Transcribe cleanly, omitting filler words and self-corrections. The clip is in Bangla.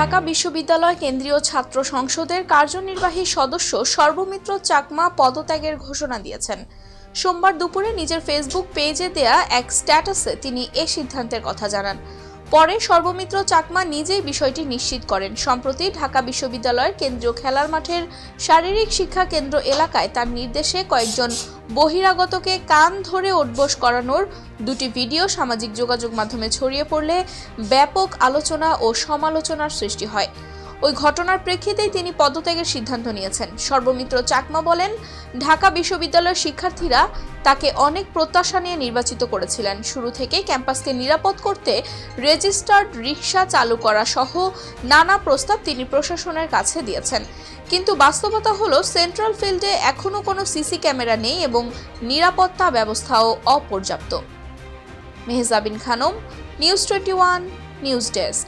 ঢাকা বিশ্ববিদ্যালয় কেন্দ্রীয় ছাত্র সংসদের কার্যনির্বাহী সদস্য সর্বমিত্র চাকমা পদত্যাগের ঘোষণা দিয়েছেন। সোমবার দুপুরে নিজের ফেসবুক পেজে দেয়া এক স্ট্যাটাসে তিনি এ সিদ্ধান্তের কথা জানান। পরে সর্বমিত্র চাকমা নিজেই বিষয়টি নিশ্চিত করেন। সম্প্রতি ঢাকা বিশ্ববিদ্যালয়ের কেন্দ্রীয় খেলার মাঠের শারীরিক শিক্ষা কেন্দ্র এলাকায় তার নির্দেশে কয়েকজন বহিরাগতকে কান ধরে ওঠবোস করানোর দুটি ভিডিও সামাজিক যোগাযোগ মাধ্যমে ছড়িয়ে পড়লে ব্যাপক আলোচনা ও সমালোচনার সৃষ্টি হয়। ওই ঘটনার প্রেক্ষিতেই তিনি পদত্যাগের সিদ্ধান্ত নিয়েছেন। সর্বমিত্র চাকমা বলেন, ঢাকা বিশ্ববিদ্যালয়ের শিক্ষার্থীরা তাকে অনেক প্রত্যাশা নিয়ে নির্বাচিত করেছিলেন। শুরু থেকেই ক্যাম্পাসকে নিরাপদ করতে রেজিস্টার্ড রিকশা চালু করা সহ নানা প্রস্তাব তিনি প্রশাসনের কাছে দিয়েছেন। কিন্তু বাস্তবতা হলো সেন্ট্রাল ফিল্ডে এখনও কোনো সিসি ক্যামেরা নেই এবং নিরাপত্তা ব্যবস্থাও অপর্যাপ্ত। Mehjabin Khanam, news 21, news desk.